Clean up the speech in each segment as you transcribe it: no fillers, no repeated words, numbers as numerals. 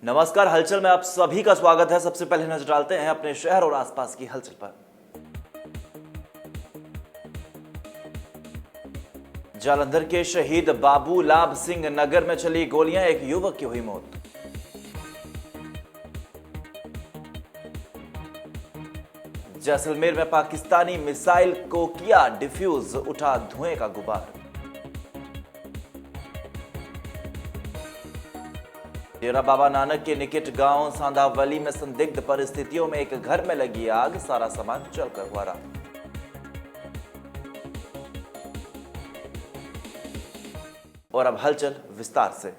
नमस्कार, हलचल में आप सभी का स्वागत है। सबसे पहले नजर डालते हैं अपने शहर और आसपास की हलचल पर। जालंधर के शहीद बाबू लाभ सिंह नगर में चली गोलियां, एक युवक की हुई मौत। जैसलमेर में पाकिस्तानी मिसाइल को किया डिफ्यूज, उठा धुएं का गुबार। डेरा बाबा नानक के निकट गांव सांधावली में संदिग्ध परिस्थितियों में एक घर में लगी आग, सारा सामान जलकर हुआ राख। और अब हलचल विस्तार से।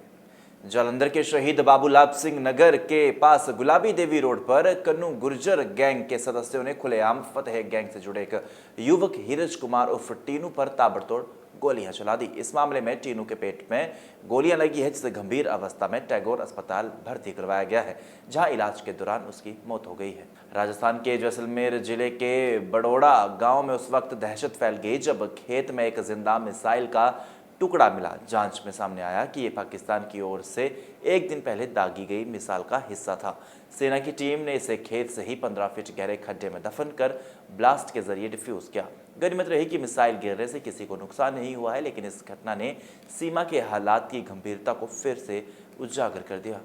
जालंधर के शहीद बाबू लाभ सिंह नगर के पास गुलाबी देवी रोड पर कन्नू गुर्जर गैंग के सदस्यों ने खुलेआम फतेह गैंग से जुड़े एक युवक हीरज कुमार उर्फ टीनू पर ताबड़तोड़ गोलियां चला दी। इस मामले में टीनू के पेट में गोलियां लगी है, जिसे गंभीर अवस्था में टैगोर अस्पताल भर्ती करवाया गया है, जहां इलाज के दौरान उसकी मौत हो गई है। राजस्थान के जैसलमेर जिले के बड़ोड़ा गांव में उस वक्त दहशत फैल गई जब खेत में एक जिंदा मिसाइल का टुकड़ा मिला। जांच में सामने आया कि ये पाकिस्तान की ओर से एक दिन पहले दागी गई मिसाइल का हिस्सा था। सेना की टीम ने इसे खेत से ही 15 फीट गहरे खड्डे में दफन कर ब्लास्ट के जरिए डिफ्यूज किया। गनीमत रही कि मिसाइल गिरने से किसी को नुकसान नहीं हुआ है, लेकिन इस घटना ने सीमा के हालात की गंभीरता को फिर से उजागर कर दिया।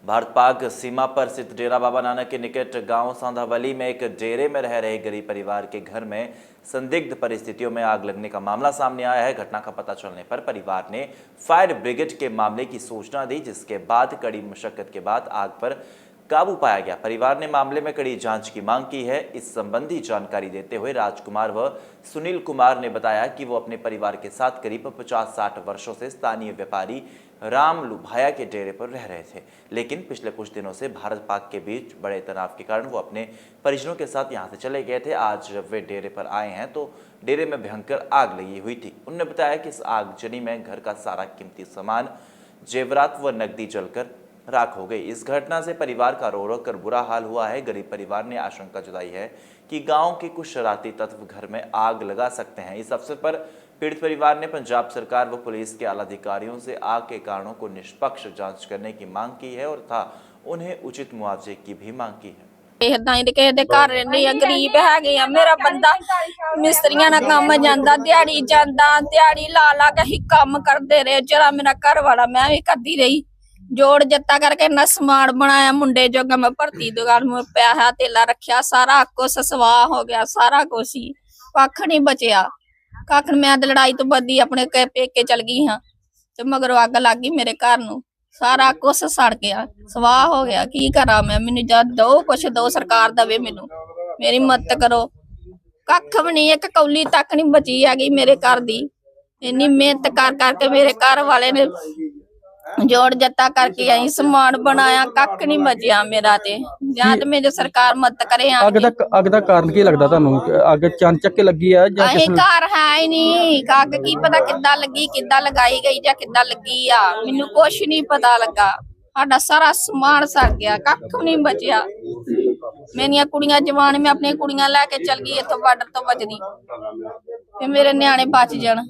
भारत पाक सीमा पर स्थित डेरा बाबा नानक के निकट गांव सांधावली में एक डेरे में रह रहे गरीब परिवार के घर में संदिग्ध परिस्थितियों में आग लगने का मामला सामने आया है। घटना का पता चलने पर परिवार ने फायर ब्रिगेड के मामले की सूचना दी, जिसके बाद कड़ी मशक्कत के बाद आग पर काबू पाया गया। परिवार ने मामले में कड़ी जांच की मांग की है। इस संबंधी जानकारी देते हुए राजकुमार व सुनील कुमार ने बताया कि वो अपने परिवार के साथ करीब 50-60 वर्षों से स्थानीय व्यापारी राम लुभाया के डेरे पर रह रहे थे, लेकिन पिछले कुछ दिनों से भारत पाक के बीच बड़े तनाव के कारण वो अपने परिजनों के साथ यहाँ से चले गए थे। आज जब वे डेरे पर आए हैं तो डेरे में भयंकर आग लगी हुई थी। उन्होंने बताया कि इस आगजनी में घर का सारा कीमती सामान, जेवरात व नकदी जलकर राख हो गई। इस घटना से परिवार का रो रो कर बुरा हाल हुआ है। गरीब परिवार ने आशंका जताई है कि गांव के कुछ शरारती तत्व घर में आग लगा सकते हैं। इस अवसर पर पीड़ित परिवार ने पंजाब सरकार व पुलिस के आला अधिकारियों से आग के कारणों को निष्पक्ष जांच करने की मांग की है और उन्हें उचित मुआवजे की भी मांग की है। गरीब है मेरा बंदा मिस्त्रियां ना काम जांदा, दिहाड़ी जांदा, दिहाड़ी ला ला के ही काम करते रहे। जरा मेरा घर वाला मैं भी करती रही, जोड़ जत्ता करके ना समान बनाया, मुंडे जोगा मैं भर्ती दुकान में पैसा तेला रखा, सारा कुछ सवाह हो गया, सारा कुछ ही कख नहीं बचया। कख मैं लड़ाई तो बदी अपने पेके चल गई हाँ, तो मगरों अग लग गई मेरे घर नूं, सारा कुछ सड़ गया, सवाह हो गया। की करा मैं, मैनू जद दो कुछ दो, सरकार दवे मैनू, मेरी मदद करो। कख भी नहीं, एक कौली तक नहीं बची हैगी मेरे घर दी। इन्नी मेहनत कर करके मेरे घर वाले ने जोड़ जत्ता करके आई समान बनाया, कख नहीं बचिया मेरा ते। ਜਾਂ ਤੇ ਮੇਰੇ ਸਰਕਾਰ ਮਦਦ ਕਰੇ। ਅੱਗ ਦਾ ਕਾਰਨ ਕੀ ਲੱਗਦਾ ਤੁਹਾਨੂੰ? ਅੱਗ ਚਾਨਚੱਕ ਲੱਗੀ ਹੈ ਜਾਂ ਇਹ ਘਰ ਹੈ ਹੀ ਨਹੀਂ, ਅੱਗ ਕੀ ਪਤਾ ਕਿੱਦਾਂ ਲੱਗੀ, ਕਿੱਦਾਂ ਲਗਾਈ ਗਈ ਜਾਂ ਕਿੱਦਾਂ ਲੱਗੀ ਆ, ਮੈਨੂੰ ਕੁਛ ਨਹੀਂ ਪਤਾ ਲੱਗਾ। ਸਾਡਾ ਸਾਰਾ ਸਮਾਨ ਸੜ ਗਿਆ, ਕੱਖ ਨਹੀਂ ਬਚਿਆ। ਮੇਰੀਆਂ ਕੁੜੀਆਂ ਜਵਾਨ, ਮੈਂ ਆਪਣੀਆਂ ਕੁੜੀਆਂ ਲੈ ਕੇ ਚਲ ਗਈ ਇੱਥੋਂ ਬਾਰਡਰ ਤੋਂ ਬਚਦੀ, ਤੇ ਮੇਰੇ ਨਿਆਣੇ ਬਚ ਜਾਣ।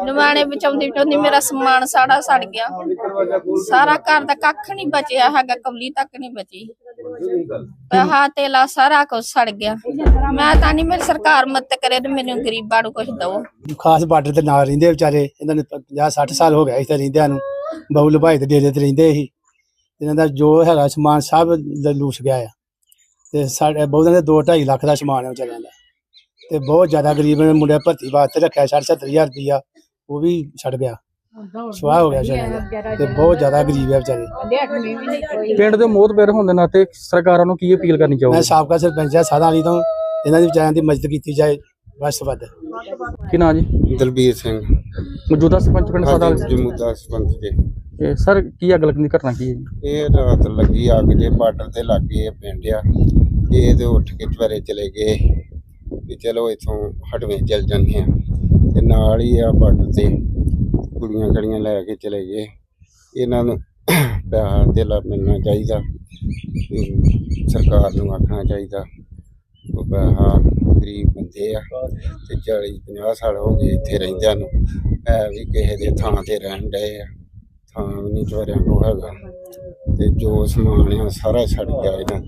ਨਿਆਣੇ ਬਚਾਉਂਦੀ ਬਚਾਉਂਦੀ ਮੇਰਾ ਸਮਾਨ ਸਾਰਾ ਸੜ ਗਿਆ, ਸਾਰਾ ਘਰ ਦਾ ਕੱਖ ਨਹੀਂ ਬਚਿਆ ਹੈਗਾ, ਕੌਲੀ ਤੱਕ ਨਹੀਂ ਬਚੀ। ਪੈਸਾ ਤੇਲਾ ਸਾਰਾ ਕੁਝ ਸੜ ਗਿਆ। ਮੈਂ ਤਾਂ ਨਹੀਂ, ਮੇਰੀ ਸਰਕਾਰ ਮਦਦ ਕਰੇ ਤੇ ਮੈਨੂੰ ਗਰੀਬਾਂ ਨੂੰ ਕੁਝ ਦਵੋ। ਖਾਸ ਬਾਰਡਰ ਤੇ ਨਾਲ ਰਹਿੰਦੇ ਵਿਚਾਰੇ, ਇਹਨਾਂ ਨੇ 50-60 ਸਾਲ ਹੋ ਗਏ ਇੱਥੇ ਰਹਿੰਦਿਆਂ ਨੂੰ। ਬਹੂ ਲਭਾਈ ਦੇ ਡੇਰੇ ਤੇ ਰਹਿੰਦੇ ਸੀ, ਇਹਨਾਂ ਦਾ ਜੋ ਹੈਗਾ ਸਮਾਨ ਸਭ ਲੂਸ ਗਿਆ ਆ। ਤੇ ਸਾਡੇ ਬਹੁਤਾਂ ਦੇ 2-2.5 ਲੱਖ ਦਾ ਸਮਾਨ ਹੈ ਵਿਚਾਰਿਆਂ ਦਾ, ਤੇ ਬਹੁਤ ਜ਼ਿਆਦਾ ਗਰੀਬ ਨੇ। ਮੁੰਡੇ ਭਰਤੀ ਵਾਸਤੇ ਰੱਖਿਆ 70,000 ਰੁਪਇਆ, ਉਹ ਵੀ ਛੱਡ ਗਿਆ, ਸਵਾਹ ਹੋ ਗਿਆ ਵਿਚਾਰਿਆਂ ਦਾ, ਤੇ ਬਹੁਤ ਜ਼ਿਆਦਾ ਗਰੀਬ ਹੈ ਵਿਚਾਰੇ। ਪਿੰਡ ਦੇ ਮੋਹਤਬਰ ਹੋਣ ਦੇ ਨਾਤੇ ਸਰਕਾਰਾਂ ਨੂੰ ਕੀ ਅਪੀਲ ਕਰਨੀ ਚਾਹੋਗੇ? ਮੈਂ ਸਾਬਕਾ ਸਰਪੰਚ ਆ ਸਾਧਾਂ ਵਾਲੀ ਤੋਂ, ਇਹਨਾਂ ਦੀ ਵਿਚਾਰਿਆਂ ਦੀ ਮਦਦ ਕੀਤੀ ਜਾਏ ਵੱਧ ਤੋਂ ਵੱਧ। ਕੀ ਨਾਂ ਜੀ? ਦਲਬੀਰ ਸਿੰਘ, ਮੌਜੂਦਾ ਸਰਪੰਚ ਪਿੰਡ ਸਾਦਾ। ਜਮੂਦਾ ਸਰਪੰਚ ਜੀ। ਸਰ ਕੀ ਅੱਗ ਲੱਗਣ ਦੀ ਘਟਨਾ ਕੀ ਹੈ ਜੀ? ਇਹ ਰਾਤ ਲੱਗੀ ਅੱਗ ਜੇ ਬਾਰਡਰ ਤੇ ਲੱਗੇ ਪਿੰਡ ਆ, ਇਹ ਤੇ ਉੱਠ ਕੇ ਚਵਾਰੇ ਚਲੇ ਗਏ ਵੀ ਚਲੋ ਇੱਥੋਂ ਹਟਵੇਂ ਚੱਲ ਜਾਂਦੇ ਆ, ਤੇ ਨਾਲ ਹੀ ਆ ਬਾਰਡਰ ਤੇ ਕੁੜੀਆਂ ਕੜੀਆਂ ਲੈ ਕੇ ਚਲੇ ਗਏ। ਇਹਨਾਂ ਨੂੰ ਪੈਸਾ ਧੇਲਾ ਮਿਲਣਾ ਚਾਹੀਦਾ, ਸਰਕਾਰ ਨੂੰ ਆਖਣਾ ਚਾਹੀਦਾ। ਉਹ ਪੈਸਾ ਗਰੀਬ ਬੰਦੇ ਆ, ਤੇ 40-50 ਸਾਲ ਹੋ ਗਏ ਇੱਥੇ ਰਹਿੰਦਿਆਂ ਨੂੰ, ਹੈ ਵੀ ਕਿਸੇ ਦੇ ਥਾਂ ਤੇ ਰਹਿਣ ਡਏ ਆ। ਥਾਂ ਵੀ ਨਹੀਂ ਚਵਾਰਿਆਂ ਕੋ ਹੈਗਾ ਤੇ ਜੋ ਸਮਾਨ ਆ ਸਾਰਾ ਛੱਡ ਗਿਆ ਇਹਨਾਂ ਨੇ।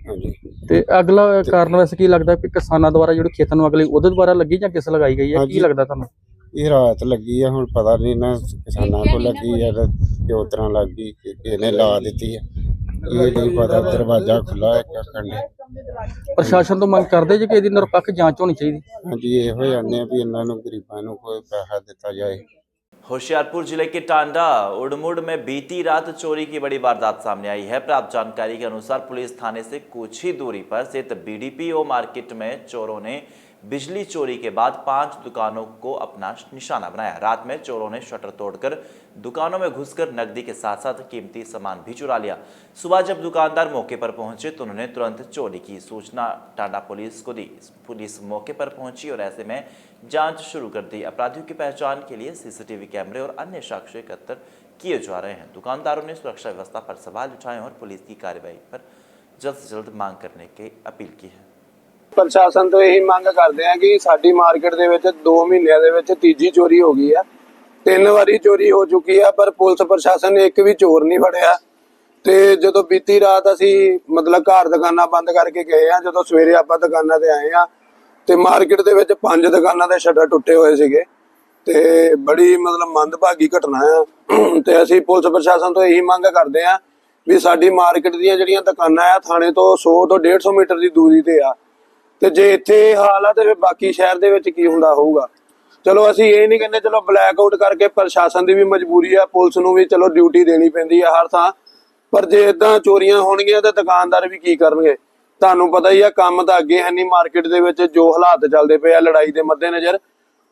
ਹਾਂਜੀ ਤੇ ਅਗਲਾ ਕਾਰਨ ਵੈਸੇ ਕੀ ਲੱਗਦਾ ਕਿ ਕਿਸਾਨਾਂ ਦੁਆਰਾ ਜਿਹੜੇ ਖੇਤਾਂ ਨੂੰ ਅਗਲੀ ਉਹਦੇ ਦੁਆਰਾ ਲੱਗੀ ਜਾਂ ਕਿਸ ਲਗਾਈ ਗਈ ਹੈ, ਕੀ ਹਾਂਜੀ। ਲੱਗਦਾ ਤੁਹਾਨੂੰ? ਇਹ ਰਾਤ ਲੱਗੀ ਆ, ਹੁਣ ਪਤਾ ਨਹੀਂ ਨਾ ਕਿਸਾਨਾਂ ਕੋ ਲੱਗੀ ਆ ਤੇ ਕਿਉਂ ਤਰ੍ਹਾਂ ਲੱਗ ਗਈ ਕਿ ਇਹਨੇ ਲਾ ਦਿੱਤੀ ਆ, ਇਹ ਨਹੀਂ ਪਤਾ। ਦਰਵਾਜ਼ਾ ਖੁੱਲਾ ਹੈ ਕੰਡੇ। ਪ੍ਰਸ਼ਾਸਨ ਤੋਂ ਮੰਗ ਕਰਦੇ ਜੇ ਕਿ ਇਹਦੀ ਨਿਰਪੱਖ ਜਾਂਚ ਹੋਣੀ ਚਾਹੀਦੀ। ਹਾਂਜੀ ਇਹੋ ਜਾਂਦੇ ਆ ਵੀ ਇਹਨਾਂ ਨੂੰ ਗਰੀਬਾਂ ਨੂੰ ਕੋਈ ਪੈਸਾ ਦਿੱਤਾ जाए। होशियारपुर जिले के टांडा उड़मुड़ में बीती रात चोरी की बड़ी वारदात सामने आई है। प्राप्त जानकारी के अनुसार पुलिस थाने से कुछ ही दूरी पर स्थित बीडीपीओ मार्केट में चोरों ने बिजली चोरी के बाद 5 दुकानों को अपना निशाना बनाया। रात में चोरों ने शटर तोड़कर दुकानों में घुसकर नकदी के साथ साथ कीमती सामान भी चुरा लिया। सुबह जब दुकानदार मौके पर पहुंचे तो उन्होंने तुरंत चोरी की सूचना टांडा पुलिस को दी। पुलिस मौके पर पहुंची और ऐसे में जांच शुरू कर दी। अपराधियों की पहचान के लिए सीसीटीवी कैमरे और अन्य साक्ष्य एकत्र किए जा रहे हैं। दुकानदारों ने सुरक्षा व्यवस्था पर सवाल उठाए और पुलिस की कार्रवाई पर जल्द से जल्द मांग करने की अपील की है। ਪ੍ਰਸ਼ਾਸਨ ਤੋਂ ਇਹੀ ਮੰਗ ਕਰਦੇ ਆ ਕਿ ਸਾਡੀ ਮਾਰਕੀਟ ਦੇ ਵਿੱਚ 2 ਮਹੀਨਿਆਂ ਦੇ ਵਿੱਚ ਤੀਜੀ ਚੋਰੀ ਹੋ ਗਈ ਆ। 3 ਵਾਰੀ ਚੋਰੀ ਹੋ ਚੁੱਕੀ ਆ ਪਰ ਪੁਲਿਸ ਪ੍ਰਸ਼ਾਸਨ ਨੇ ਇੱਕ ਵੀ ਚੋਰ ਨਹੀਂ ਫੜਿਆ। ਤੇ ਜਦੋਂ ਬੀਤੀ ਰਾਤ ਅਸੀਂ ਮਤਲਬ ਘਰ ਦੁਕਾਨਾਂ ਬੰਦ ਕਰਕੇ ਗਏ ਆ, ਜਦੋਂ ਸਵੇਰੇ ਆਪਾਂ ਦੁਕਾਨਾਂ ਤੇ ਆਏ ਆ ਤੇ ਮਾਰਕੀਟ ਦੇ ਵਿੱਚ 5 ਦੁਕਾਨਾਂ ਦੇ ਸ਼ਟਰ ਟੁੱਟੇ ਹੋਏ ਸੀਗੇ ਤੇ ਬੜੀ ਮਤਲਬ ਮੰਦਭਾਗੀ ਘਟਨਾ ਆ। ਤੇ ਅਸੀਂ ਪੁਲਿਸ ਪ੍ਰਸ਼ਾਸਨ ਤੋਂ ਇਹੀ ਮੰਗ ਕਰਦੇ ਆ ਵੀ ਸਾਡੀ ਮਾਰਕੀਟ ਦੀਆਂ ਜਿਹੜੀਆਂ ਦੁਕਾਨਾਂ ਆ ਥਾਣੇ ਤੋਂ 100 ਤੋਂ 150 ਮੀਟਰ ਦੀ ਦੂਰੀ ਤੇ ਆ ਤੇ ਜੇ ਇੱਥੇ ਹਾਲ ਆ ਤੇ ਫਿਰ ਬਾਕੀ ਸ਼ਹਿਰ ਦੇ ਵਿੱਚ ਕੀ ਹੁੰਦਾ ਹੋਊਗਾ। ਚਲੋ ਅਸੀਂ ਇਹ ਨਹੀਂ ਕਹਿੰਦੇ ਚਲੋ ਬਲੈਕ ਆਊਟ ਕਰਕੇ ਪ੍ਰਸ਼ਾਸਨ ਦੀ ਵੀ ਮਜਬੂਰੀ ਆ, ਪੁਲਿਸ ਨੂੰ ਵੀ ਚਲੋ ਡਿਊਟੀ ਦੇਣੀ ਪੈਂਦੀ ਆ ਹਰ ਥਾਂ, ਪਰ ਜੇ ਇਦਾਂ ਚੋਰੀਆਂ ਹੋਣਗੀਆਂ ਤਾਂ ਦੁਕਾਨਦਾਰ ਵੀ ਕੀ ਕਰਨਗੇ। ਤੁਹਾਨੂੰ ਪਤਾ ਹੀ ਆ ਕੰਮ ਤਾਂ ਅੱਗੇ ਹੈ ਨਹੀਂ ਮਾਰਕੀਟ ਦੇ ਵਿੱਚ ਜੋ ਹਾਲਾਤ ਚੱਲਦੇ ਪਏ ਆ ਲੜਾਈ ਦੇ ਮੱਦੇਨਜ਼ਰ,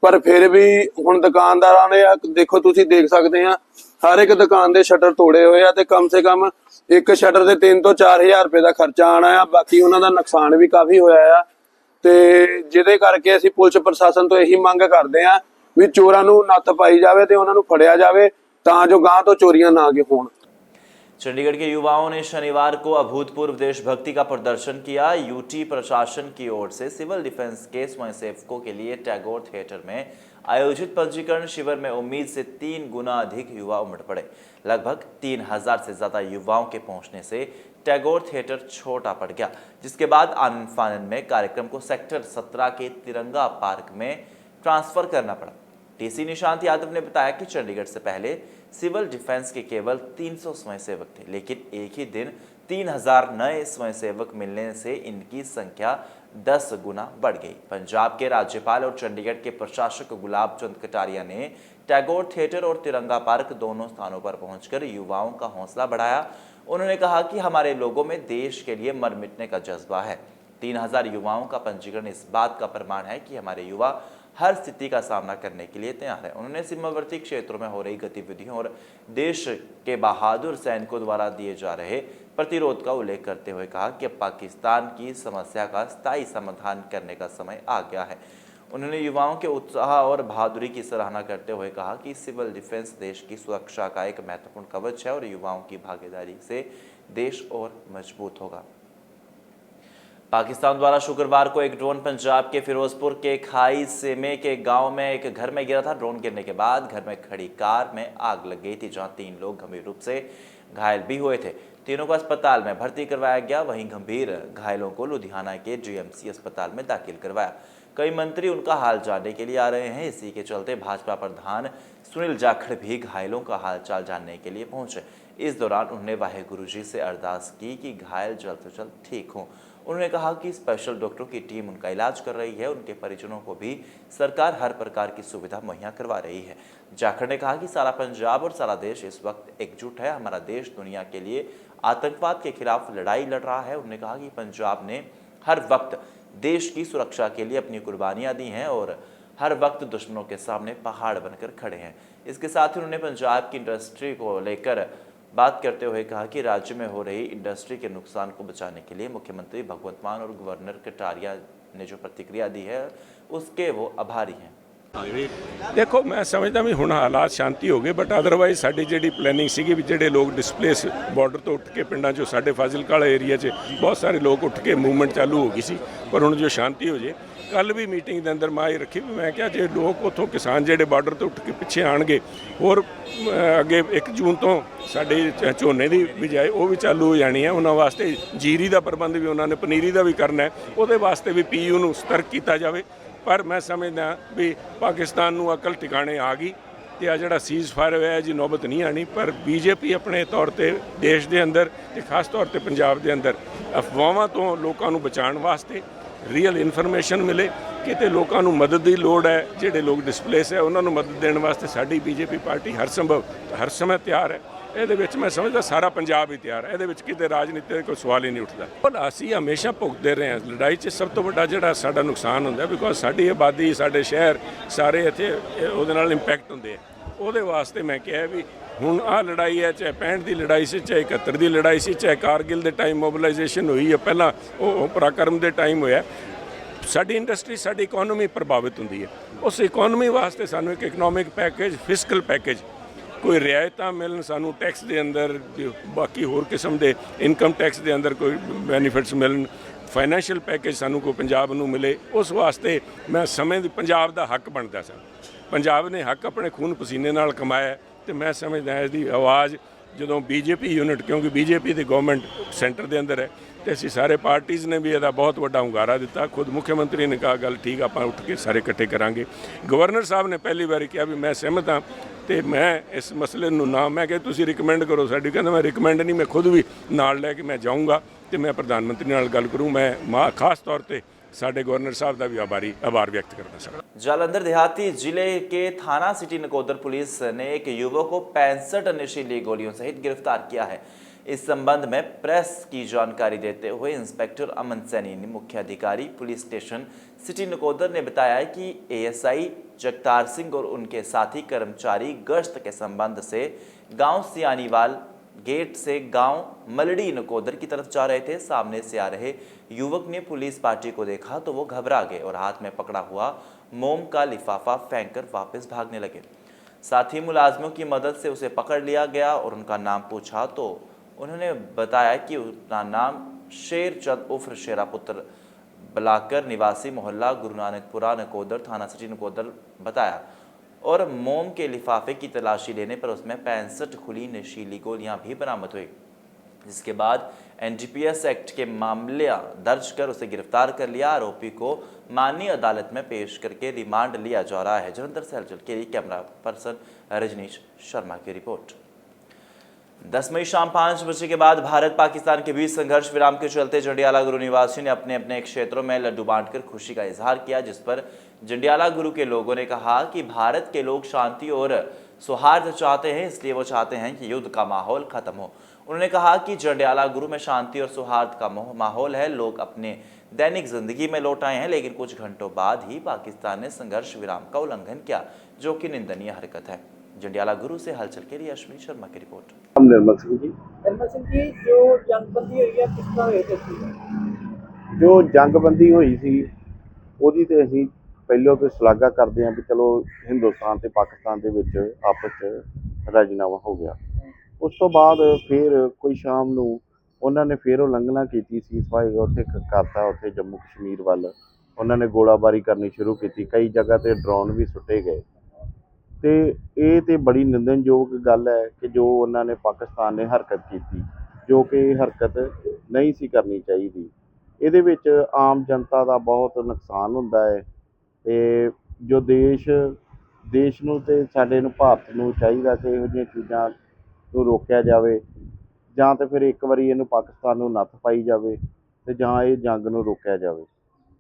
ਪਰ ਫਿਰ ਵੀ ਹੁਣ ਦੁਕਾਨਦਾਰਾਂ ਨੇ ਦੇਖੋ ਤੁਸੀਂ ਦੇਖ ਸਕਦੇ ਆ ਹਰ ਇੱਕ ਦੁਕਾਨ ਦੇ ਸ਼ਟਰ ਤੋੜੇ ਹੋਏ ਆ ਤੇ ਕਮ ਸੇ ਕਮ ਇੱਕ ਸ਼ਟਰ ਦੇ 3 ਤੋਂ 4000 ਰੁਪਏ ਦਾ ਖਰਚਾ ਆਣਾ ਆ। ਬਾਕੀ ਉਹਨਾਂ ਦਾ ਨੁਕਸਾਨ ਵੀ ਕਾਫੀ ਹੋਇਆ ਆ ਤੇ ਜਿਹਦੇ ਕਰਕੇ ਅਸੀਂ ਪੁਲਿਸ ਪ੍ਰਸ਼ਾਸਨ ਤੋਂ ਇਹੀ ਮੰਗ ਕਰਦੇ ਆ ਵੀ ਚੋਰਾਂ ਨੂੰ ਨੱਥ ਪਾਈ ਜਾਵੇ ਤੇ ਉਹਨਾਂ ਨੂੰ ਫੜਿਆ ਜਾਵੇ ਤਾਂ ਜੋ ਗਾਂ ਤੋਂ ਚੋਰੀਆਂ ਨਾ ਅੱਗੇ ਹੋਣ। चंडीगढ़ के युवाओं ने शनिवार को अभूतपूर्व देशभक्ति का प्रदर्शन किया। यूटी प्रशासन की ओर से सिविल डिफेंस के स्वयंसेवकों के लिए टैगोर थिएटर में आयोजित पंजीकरण शिविर में उम्मीद से 3 गुना अधिक युवा उमड़ पड़े। लगभग 3000 से ज्यादा युवाओं के पहुंचने से टैगोर थिएटर छोटा पड़ गया, जिसके बाद आनन फानन में कार्यक्रम को सेक्टर 17 के तिरंगा पार्क में ट्रांसफर करना पड़ा। टीसी निशांत यादव ने बताया कि चंडीगढ़ से पहले सिविल डिफेंस के केवल 300 स्वयंसेवक थे, लेकिन एक ही दिन 3000 नए स्वयंसेवक मिलने से इनकी संख्या 10 गुना बढ़ गई। पंजाब के राज्यपाल और चंडीगढ़ के प्रशासक गुलाब चंद कटारिया ने टैगोर थिएटर और तिरंगा पार्क दोनों स्थानों पर पहुंचकर युवाओं का हौसला बढ़ाया। उन्होंने कहा कि हमारे लोगों में देश के लिए मर मिटने का जज्बा है। 3000 युवाओं का पंजीकरण इस बात का प्रमाण है कि हमारे युवा हर स्थिति का सामना करने के लिए तैयार है। उन्होंने सीमावर्ती क्षेत्रों में हो रही गतिविधियों और देश के बहादुर सैनिकों द्वारा दिए जा रहे प्रतिरोध का उल्लेख करते हुए कहा कि अब पाकिस्तान की समस्या का स्थायी समाधान करने का समय आ गया है। उन्होंने युवाओं के उत्साह और बहादुरी की सराहना करते हुए कहा कि सिविल डिफेंस देश की सुरक्षा का एक महत्वपूर्ण कवच है और युवाओं की भागीदारी से देश और मजबूत होगा। पाकिस्तान द्वारा शुक्रवार को एक ड्रोन पंजाब के फिरोजपुर के खाई सेमे के गांव में एक घर में गिरा था। ड्रोन गिरने के बाद घर में खड़ी कार में आग लग गई थी, जहां 3 लोग गंभीर रूप से घायल भी हुए थे। तीनों को अस्पताल में भर्ती करवाया गया। वहीं गंभीर घायलों को लुधियाना के जीएमसी अस्पताल में दाखिल करवाया। कई मंत्री उनका हाल जानने के लिए आ रहे हैं। इसी के चलते भाजपा प्रधान सुनील जाखड़ भी घायलों का हालचाल जानने के लिए पहुंचे। इस दौरान उन्होंने वाहेगुरु जी से अरदास की कि घायल जल्द से जल्द ठीक हों। उन्होंने कहा कि स्पेशल डॉक्टरों की टीम उनका इलाज कर रही है। उनके परिजनों को भी सरकार हर प्रकार की सुविधा मुहैया करवा रही है। जाखड़ ने कहा कि सारा पंजाब और सारा देश इस वक्त एकजुट है। हमारा देश दुनिया के लिए आतंकवाद के खिलाफ लड़ाई लड़ रहा है। उन्होंने कहा कि पंजाब ने हर वक्त देश की सुरक्षा के लिए अपनी कुर्बानियां दी हैं और हर वक्त दुश्मनों के सामने पहाड़ बनकर खड़े हैं। इसके साथ ही उन्होंने पंजाब की इंडस्ट्री को लेकर बात करते हुए कहा कि राज्य में हो रही इंडस्ट्री के नुकसान को बचाने के लिए मुख्यमंत्री भगवंत मान और गवर्नर कटारिया ने जो प्रतिक्रिया दी है उसके वो आभारी हैं। देखो मैं समझदा भी हुण हालात शांति हो गए, बट अदरवाइज साडी जिहड़ी प्लैनिंग सीगी भी जिहड़े लोग डिसप्लेस बॉर्डर तो उठ के पिंडां चों साडे फाजिलका वाला एरिया 'च बहुत सारे लोग उठ के मूवमेंट चालू हो गई सी, पर हुण जो शांति हो जाए ਕੱਲ ਵੀ ਮੀਟਿੰਗ ਦੇ ਅੰਦਰ ਮੈਂ ਇਹ ਰੱਖੀ ਵੀ ਮੈਂ ਕਿਹਾ ਜੇ ਲੋਕ ਉੱਥੋਂ ਕਿਸਾਨ ਜਿਹੜੇ ਬਾਰਡਰ ਤੋਂ ਉੱਠ ਕੇ ਪਿੱਛੇ ਆਣਗੇ ਹੋਰ ਅੱਗੇ 1 ਜੂਨ ਤੋਂ ਸਾਡੇ ਝੋਨੇ ਦੀ ਬਿਜਾਈ ਉਹ ਵੀ ਚਾਲੂ ਹੋ ਜਾਣੀ ਹੈ, ਉਹਨਾਂ ਵਾਸਤੇ ਜੀਰੀ ਦਾ ਪ੍ਰਬੰਧ ਵੀ ਉਹਨਾਂ ਨੇ ਪਨੀਰੀ ਦਾ ਵੀ ਕਰਨਾ ਹੈ, ਉਹਦੇ ਵਾਸਤੇ ਵੀ ਪੀਯੂ ਨੂੰ ਸਤਰਕ ਕੀਤਾ ਜਾਵੇ। ਪਰ ਮੈਂ ਸਮਝਦਾ ਵੀ ਪਾਕਿਸਤਾਨ ਨੂੰ ਅਕਲ ਟਿਕਾਣੇ ਆ ਗਈ ਤੇ ਆ ਜਿਹੜਾ ਸੀਜ਼ ਫਾਇਰ ਹੋਇਆ ਜੀ ਨੌਬਤ ਨਹੀਂ ਆਣੀ। ਪਰ ਬੀਜੇਪੀ ਆਪਣੇ ਤੌਰ ਤੇ ਦੇਸ਼ ਦੇ ਅੰਦਰ ਤੇ ਖਾਸ ਤੌਰ ਤੇ ਪੰਜਾਬ ਦੇ ਅੰਦਰ ਅਫਵਾਹਾਂ ਤੋਂ ਲੋਕਾਂ ਨੂੰ ਬਚਾਉਣ ਵਾਸਤੇ ਰੀਅਲ ਇਨਫੋਰਮੇਸ਼ਨ ਮਿਲੇ, ਕਿਤੇ ਲੋਕਾਂ ਨੂੰ ਮਦਦ ਦੀ ਲੋੜ ਹੈ, ਜਿਹੜੇ ਲੋਕ ਡਿਸਪਲੇਸ ਹੈ ਉਹਨਾਂ ਨੂੰ ਮਦਦ ਦੇਣ ਵਾਸਤੇ ਸਾਡੀ ਬੀਜੇਪੀ ਪਾਰਟੀ ਹਰ ਸਮੇਂ ਤਿਆਰ ਹੈ। ਇਹਦੇ ਵਿੱਚ ਮੈਂ ਸਮਝਦਾ ਸਾਰਾ ਪੰਜਾਬ ਹੀ ਤਿਆਰ ਹੈ, ਇਹਦੇ ਵਿੱਚ ਕਿਤੇ ਰਾਜਨੀਤੀ ਦਾ ਕੋਈ ਸਵਾਲ ਹੀ ਨਹੀਂ ਉੱਠਦਾ। ਅਸੀਂ ਹਮੇਸ਼ਾ ਭੁਗਤਦੇ ਰਹੇ ਹਾਂ ਲੜਾਈ 'ਚ। ਸਭ ਤੋਂ ਵੱਡਾ ਜਿਹੜਾ ਸਾਡਾ ਨੁਕਸਾਨ ਹੁੰਦਾ ਬਿਕੋਜ਼ ਸਾਡੀ ਆਬਾਦੀ ਸਾਡੇ ਸ਼ਹਿਰ ਸਾਰੇ ਇੱਥੇ ਉਹਦੇ ਨਾਲ ਇੰਪੈਕਟ ਹੁੰਦੇ ਆ। ਉਹਦੇ ਵਾਸਤੇ ਮੈਂ ਕਿਹਾ ਵੀ ਹੁਣ ਆਹ ਲੜਾਈ ਹੈ, ਚਾਹੇ 65 ਦੀ ਲੜਾਈ ਸੀ, ਚਾਹੇ 71 ਦੀ ਲੜਾਈ ਸੀ, ਚਾਹੇ ਕਾਰਗਿਲ ਦੇ ਟਾਈਮ ਮੋਬਿਲਾਈਜੇਸ਼ਨ ਹੋਈ ਹੈ, ਪਹਿਲਾਂ ਉਹ ਪਰਾਕਰਮ ਦੇ ਟਾਈਮ ਹੋਇਆ। ਸਾਡੀ ਇੰਡਸਟਰੀ ਸਾਡੀ ਇਕਨੋਮੀ ਪ੍ਰਭਾਵਿਤ ਹੁੰਦੀ ਹੈ। ਉਸ ਇਕਨੋਮੀ ਵਾਸਤੇ ਸਾਨੂੰ ਇੱਕ ਇਕਨੋਮਿਕ ਪੈਕੇਜ, ਫਿਸਕਲ ਪੈਕੇਜ, ਕੋਈ ਰਿਆਇਤਾਂ ਮਿਲਣ ਸਾਨੂੰ ਟੈਕਸ ਦੇ ਅੰਦਰ, ਬਾਕੀ ਹੋਰ ਕਿਸਮ ਦੇ ਇਨਕਮ ਟੈਕਸ ਦੇ ਅੰਦਰ ਕੋਈ ਬੈਨੀਫਿਟਸ ਮਿਲਣ, ਫਾਈਨੈਂਸ਼ੀਅਲ ਪੈਕੇਜ ਸਾਨੂੰ ਕੋਈ ਪੰਜਾਬ ਨੂੰ ਮਿਲੇ। ਉਸ ਵਾਸਤੇ ਮੈਂ ਸਮੇਂ ਦੀ ਪੰਜਾਬ ਦਾ ਹੱਕ ਬਣਦਾ ਸੀ। ਪੰਜਾਬ ਨੇ ਹੱਕ ਆਪਣੇ ਖੂਨ ਪਸੀਨੇ ਨਾਲ ਕਮਾਇਆ ਤੇ ਮੈਂ ਸਮਝਦਾ ਇਸ ਦੀ ਆਵਾਜ਼ ਜਦੋਂ ਬੀਜੇਪੀ ਯੂਨਿਟ, ਕਿਉਂਕਿ ਬੀਜੇਪੀ ਦੀ ਗਵਰਨਮੈਂਟ ਸੈਂਟਰ ਦੇ ਅੰਦਰ ਹੈ ਤੇ ਅਸੀਂ ਸਾਰੇ ਪਾਰਟੀਆਂ ਨੇ ਵੀ ਇਹਦਾ ਬਹੁਤ ਵੱਡਾ ਹੁੰਗਾਰਾ ਦਿੱਤਾ। ਖੁਦ ਮੁੱਖ ਮੰਤਰੀ ਨੇ ਕਿਹਾ ਗੱਲ ਠੀਕ, ਆਪਾਂ ਉੱਠ ਕੇ ਸਾਰੇ ਇਕੱਠੇ ਕਰਾਂਗੇ। ਗਵਰਨਰ ਸਾਹਿਬ ਨੇ ਪਹਿਲੀ ਵਾਰੀ ਕਿਹਾ ਵੀ ਮੈਂ ਸਹਿਮਤ ਹਾਂ ਤੇ ਮੈਂ ਇਸ ਮਸਲੇ ਨੂੰ ਨਾ, ਮੈਂ ਕਿਹਾ ਤੁਸੀਂ ਰਿਕਮੈਂਡ ਕਰੋ ਸਾਡੀ, ਕਹਿੰਦਾ ਮੈਂ ਰਿਕਮੈਂਡ ਨਹੀਂ, ਮੈਂ ਖੁਦ ਵੀ ਨਾਲ ਲੈ ਕੇ ਮੈਂ ਜਾਊਂਗਾ ਤੇ ਮੈਂ ਪ੍ਰਧਾਨ ਮੰਤਰੀ ਨਾਲ ਗੱਲ ਕਰੂੰ। ਮੈਂ ਖਾਸ तौर पे साढ़े गवर्नर साहब का भी आभार व्यक्त करना चाहता। जालंधर देहाती जिले के थाना सिटी नकोदर पुलिस ने एक युवक को 65 नशीली गोलियों सहित गिरफ्तार किया है। इस संबंध में प्रेस की जानकारी देते हुए इंस्पेक्टर अमन सैनी ने मुख्य अधिकारी पुलिस स्टेशन सिटी नकोदर ने बताया कि एएसआई जगतार सिंह और उनके साथी कर्मचारी गश्त के संबंध से गांव सियानीवाल गेट से गांव मलड़ी नकोदर की तरफ जा रहे थे। सामने से आ रहे युवक ने पुलिस पार्टी को देखा तो वो घबरा गए और हाथ में पकड़ा हुआ मोम का लिफाफा फेंककर वापस भागने लगे। साथ ही मुलाजमों की मदद से उसे पकड़ लिया गया और उनका नाम पूछा तो उन्होंने बताया कि उसका नाम शेरचंद उर्फ शेरा पुत्र बलाकर निवासी मोहल्ला गुरु नानकपुरा नकोदर थाना सिटी नकोदर बताया और मोम के लिफाफे की तलाशी लेने पर उसमें 65 खुली नशीली गोलियां भी बरामद हुई, जिसके बाद एनडीपीएस एक्ट के मामले दर्ज कर उसे गिरफ्तार कर लिया। आरोपी को माननीय अदालत में पेश करके रिमांड लिया जा रहा है। जलंधर से हलचल के लिए कैमरा पर्सन रजनीश शर्मा की रिपोर्ट। 10 मई शाम 5 बजे के बाद भारत पाकिस्तान के बीच संघर्ष विराम के चलते जंडियाला गुरु निवासियों ने अपने अपने क्षेत्रों में लड्डू बांटकर खुशी का इजहार किया, जिस पर जंडियाला गुरु के लोगों ने कहा कि भारत के लोग शांति और सौहार्द चाहते हैं, इसलिए वो चाहते हैं कि युद्ध का माहौल खत्म हो। उन्होंने कहा कि जंडियाला गुरु में शांति और सौहार्द का माहौल है, लोग अपने दैनिक जिंदगी में लौट आए हैं, लेकिन कुछ घंटों बाद ही पाकिस्तान ने संघर्ष विराम का उल्लंघन किया, जो कि निंदनीय हरकत है। जंडियाला गुरु से हलचल के लिए अश्विनी शर्मा की रिपोर्ट। निर्मल सिंह जी, जो जंगबंदी हुई है किस तरह होई सी? जो जंगबंदी होई सी ਉਹਦੀ ਤੇ ਅਸੀਂ ਪਹਿਲਾਂ ਤੋਂ ਸ਼ਲਾਘਾ ਕਰਦੇ ਹਾਂ ਵੀ ਚਲੋ ਹਿੰਦੁਸਤਾਨ ਤੇ ਪਾਕਿਸਤਾਨ ਦੇ ਵਿੱਚ ਆਪਸ 'ਚ ਰਾਜੀਨਾਮਾ ਹੋ ਗਿਆ। ਉਸ ਤੋਂ ਬਾਅਦ ਫਿਰ ਕੋਈ ਸ਼ਾਮ ਨੂੰ ਉਹਨਾਂ ਨੇ ਫਿਰ ਉਲੰਘਣਾ ਕੀਤੀ ਸੀ, ਸਫਾਈ ਉੱਥੇ ਕਰਤਾ, ਉੱਥੇ ਜੰਮੂ ਕਸ਼ਮੀਰ ਵੱਲ ਉਹਨਾਂ ਨੇ ਗੋਲਾਬਾਰੀ ਕਰਨੀ ਸ਼ੁਰੂ ਕੀਤੀ, ਕਈ ਜਗ੍ਹਾ ਤੇ ਡਰੋਨ ਵੀ ਸੁੱਟੇ ਗਏ ਤੇ ਇਹ ਤੇ ਬੜੀ ਨਿੰਦਣਯੋਗ ਗੱਲ ਹੈ ਕਿ ਜੋ ਉਹਨਾਂ ਨੇ ਪਾਕਿਸਤਾਨ ਨੇ ਹਰਕਤ ਕੀਤੀ, ਜੋ ਕਿ ਹਰਕਤ ਨਹੀਂ ਸੀ ਕਰਨੀ ਚਾਹੀਦੀ। ਇਹਦੇ ਵਿੱਚ ਆਮ ਜਨਤਾ ਦਾ ਬਹੁਤ ਨੁਕਸਾਨ ਹੁੰਦਾ ਹੈ ਤੇ ਜੋ ਦੇਸ਼ ਨੂੰ ਤੇ ਸਾਡੇ ਨੂੰ ਭਾਰਤ ਨੂੰ ਚਾਹੀਦਾ ਕਿ ਇਹੋ ਜਿਹੀਆਂ ਚੀਜ਼ਾਂ ਨੂੰ ਰੋਕਿਆ ਜਾਵੇ, ਜਾਂ ਤਾਂ ਫਿਰ ਇੱਕ ਵਾਰੀ ਇਹਨੂੰ ਪਾਕਿਸਤਾਨ ਨੂੰ ਨੱਥ ਪਾਈ ਜਾਵੇ ਤੇ ਜਾਂ ਇਹ ਜੰਗ ਨੂੰ ਰੋਕਿਆ ਜਾਵੇ।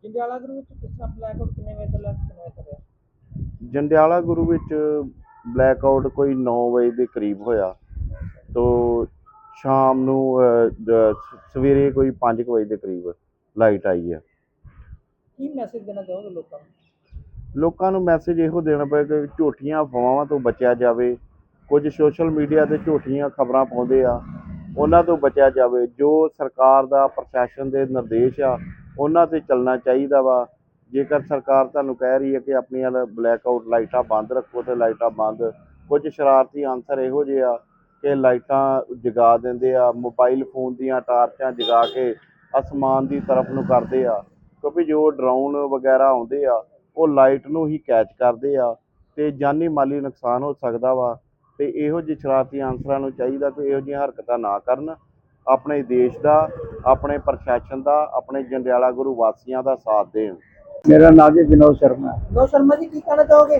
ਜੰਡਿਆਲਾ ਗੁਰੂ ਵਿੱਚ ਕਿਸ ਤਰ੍ਹਾਂ ਬਲੈਕ ਆਊਟ ਕਿੰਨੇ ਵਜੇ ਤੋਂ ਲੈ ਕੇ ਕਿੰਨੇ ਵਜੇ ਤੱਕ ਰਿਹਾ? ਜੰਡਿਆਲਾ ਗੁਰੂ ਵਿੱਚ ਬਲੈਕ ਆਊਟ ਕੋਈ 9 ਵਜੇ ਦੇ ਕਰੀਬ ਹੋਇਆ ਤੋਂ ਸ਼ਾਮ ਨੂੰ ਸਵੇਰੇ ਕੋਈ 5 ਵਜੇ ਦੇ ਕਰੀਬ ਲਾਈਟ ਆਈ ਹੈ। ਕੀ ਮੈਸੇਜ ਦੇਣਾ ਚਾਹੋਗੇ ਲੋਕਾਂ ਨੂੰ? ਲੋਕਾਂ ਨੂੰ ਮੈਸੇਜ ਇਹੋ ਦੇਣਾ ਪਏਗਾ ਕਿ ਝੂਠੀਆਂ ਅਫਵਾਹਾਂ ਤੋਂ ਬਚਿਆ ਜਾਵੇ। ਕੁਝ ਸੋਸ਼ਲ ਮੀਡੀਆ 'ਤੇ ਝੂਠੀਆਂ ਖਬਰਾਂ ਪਾਉਂਦੇ ਆ, ਉਹਨਾਂ ਤੋਂ ਬਚਿਆ ਜਾਵੇ। ਜੋ ਸਰਕਾਰ ਦਾ ਪ੍ਰਸ਼ਾਸਨ ਦੇ ਨਿਰਦੇਸ਼ ਆ ਉਹਨਾਂ 'ਤੇ ਚੱਲਣਾ ਚਾਹੀਦਾ ਵਾ। ਜੇਕਰ ਸਰਕਾਰ ਤੁਹਾਨੂੰ ਕਹਿ ਰਹੀ ਹੈ ਕਿ ਆਪਣੀਆਂ ਬਲੈਕ ਆਊਟ ਲਾਈਟਾਂ ਬੰਦ ਰੱਖੋ ਤੇ ਲਾਈਟਾਂ ਬੰਦ, ਕੁਝ ਸ਼ਰਾਰਤੀ ਅਨਸਰ ਇਹੋ ਜਿਹੇ ਆ ਕਿ ਲਾਈਟਾਂ ਜਗਾ ਦਿੰਦੇ ਆ, ਮੋਬਾਈਲ ਫੋਨ ਦੀਆਂ ਟਾਰਚਾਂ ਜਗਾ ਕੇ ਅਸਮਾਨ ਦੀ ਤਰਫ ਨੂੰ ਕਰਦੇ ਆ ਕਿਉਂਕਿ ਜੋ ਡਰਾਉਣ ਵਗੈਰਾ ਆਉਂਦੇ ਆ ਉਹ ਲਾਈਟ ਨੂੰ ਹੀ ਕੈਚ ਕਰਦੇ ਆ ਤੇ ਜਾਨੀ ਮਾਲੀ ਨੁਕਸਾਨ ਹੋ ਸਕਦਾ ਵਾ। ਤੇ ਇਹੋ ਜਿਹੇ ਸ਼ਰਾਰਤੀ ਅਨਸਰਾਂ ਨੂੰ ਚਾਹੀਦਾ ਕਿ ਇਹੋ ਜਿਹੀਆਂ ਹਰਕਤਾਂ ਨਾ ਕਰਨ, ਆਪਣੇ ਦੇਸ਼ ਦਾ, ਆਪਣੇ ਪ੍ਰਸ਼ਾਸਨ ਦਾ, ਆਪਣੇ ਜੰਡਿਆਲਾ ਗੁਰੂ ਵਾਸੀਆਂ ਦਾ ਸਾਥ ਦੇਣ। मेरा नाम जी विनोद शर्मा है। विनोद शर्मा जी की कहना चाहोगे?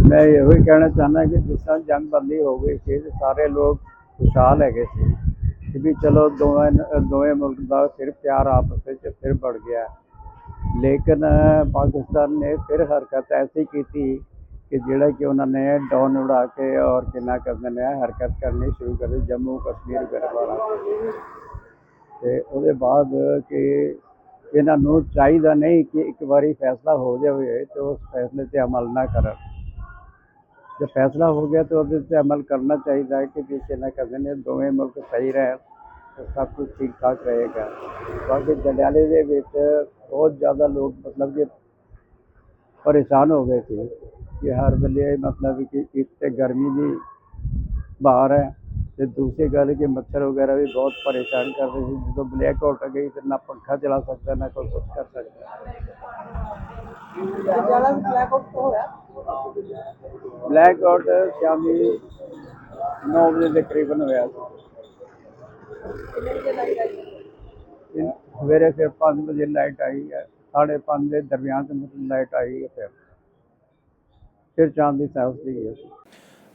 मैं यही कहना चाहना कि जिस तरह जंगबंदी हो गई थी तो सारे लोग खुशहाल है कि भी चलो दोवें मुल्क का फिर प्यार आपस में फिर बढ़ गया, लेकिन पाकिस्तान ने फिर हरकत ऐसी की थी कि जिहड़ा कि उन्होंने ड्रोन उड़ा के और कितना करते हैं हरकत करनी शुरू कर दी जम्मू कश्मीर गरबारा ते उसके बाद कि इन्हां नूं चाहिदा नहीं कि एक बारी फैसला हो जाए तो उस फैसले से अमल ना करन। जब फैसला हो गया तो उस पर अमल करना चाहिए कि पीछे ना करने दोवें मुल्क सही रहे तो सब कुछ ठीक ठाक रहेगा। बाकी जंडियाले दे विच बहुत ज़्यादा लोग मतलब कि परेशान हो गए थे कि हर वेले मतलब कि एक तो गर्मी की बाहर है तो दूसरी गल कि मच्छर वगैरह भी बहुत परेशान कर रहे थे। जो ब्लैक आउट गई तो ना पंखा चला सकता ना कोई कुछ कर सकता। ब्लैक आउट शामी 9 बजे के करीबन होया, सवेरे फिर 5 बजे लाइट आई है, 5:30 के दरमियान से लाइट आई है, फिर चांद की साहस दी है।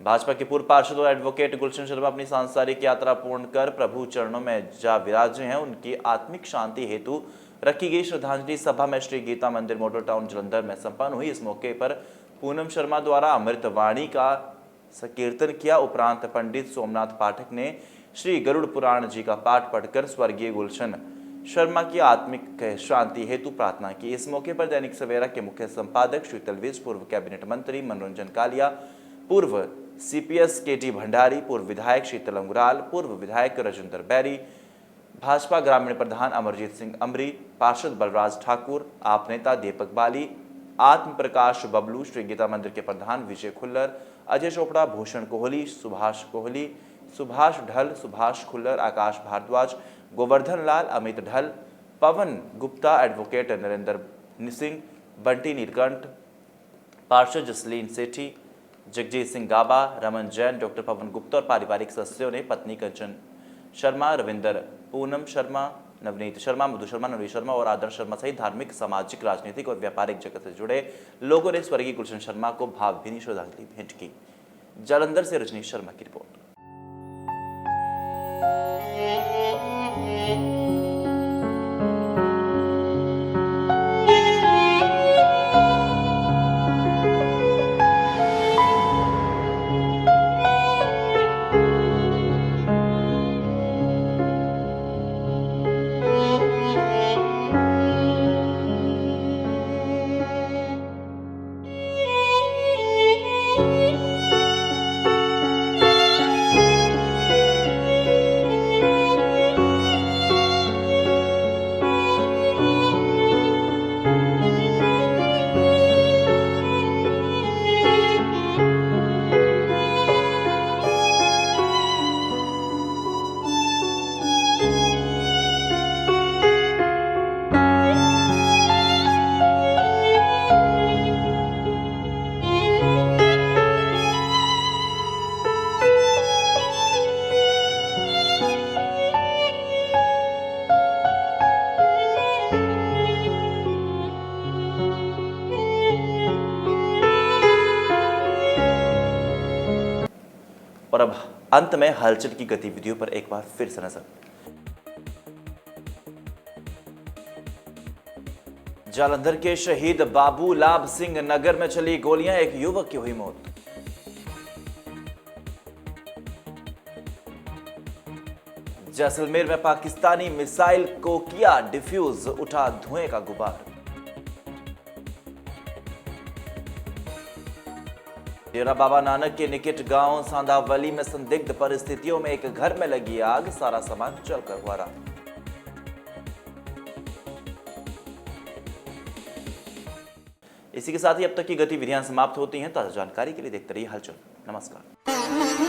भाजपा के पूर्व पार्षद और एडवोकेट गुलशन शर्मा अपनी सांसारिक यात्रा पूर्ण कर प्रभु चरणों में जा विराजे हैं। उनकी आत्मिक शांति हेतु रखी गई श्रद्धांजलि सभा में श्री गीता मंदिर मोटर टाउन जलंधर में संपन्न हुई। इस मौके पर पूनम शर्मा द्वारा अमृत वाणी का संकीर्तन किया। उपरांत पंडित सोमनाथ पाठक ने श्री गरुड़ पुराण जी का पाठ पढ़कर स्वर्गीय गुलशन शर्मा की आत्मिक शांति हेतु प्रार्थना की। इस मौके पर दैनिक सवेरा के मुख्य संपादक शीतल विज, पूर्व कैबिनेट मंत्री मनोरंजन कालिया, पूर्व सीपीएस केटी भंडारी, पूर्व विधायक शीतल अंगुराल, पूर्व विधायक राजेंद्र बैरी, भाजपा ग्रामीण प्रधान अमरजीत सिंह अमरी, पार्षद बलराज ठाकुर, आप नेता दीपक बाली, आत्म प्रकाश बबलू, श्री गीता मंदिर के प्रधान विजय खुल्लर, अजय चोपड़ा, भूषण कोहली, सुभाष ढल, सुभाष खुल्लर, आकाश भारद्वाज, गोवर्धन लाल, अमित ढल, पवन गुप्ता, एडवोकेट नरेंद्र सिंह, बंटी नीलकंठ, पार्षद जसलीन सेठी, जगजीत सिंह गाबा, रमन जैन, डॉक्टर पवन गुप्ता और पारिवारिक सदस्यों ने पत्नी कंचन शर्मा, रविंदर, पूनम शर्मा, नवनीत शर्मा, मधु शर्मा, नवनीत शर्मा और आदर्श शर्मा सहित धार्मिक, सामाजिक, राजनीतिक और व्यापारिक जगत से जुड़े लोगों ने स्वर्गीय गुलशन शर्मा को भावभीनी श्रद्धांजलि भेंट की। जालंधर से रजनीश शर्मा की रिपोर्ट। और अब अंत में हलचल की गतिविधियों पर एक बार फिर से नजर। जालंधर के शहीद बाबू लाभ सिंह नगर में चली गोलियां, एक युवक की हुई मौत। जैसलमेर में पाकिस्तानी मिसाइल को किया डिफ्यूज, उठा धुएं का गुबार। डेरा बाबा नानक के निकट गांव सांधावली में संदिग्ध परिस्थितियों में एक घर में लगी आग, सारा सामान जलकर हुआ राख। इसी के साथ ही अब तक की गतिविधियां समाप्त होती हैं। ताजा जानकारी के लिए देखते रहिए हलचल। नमस्कार।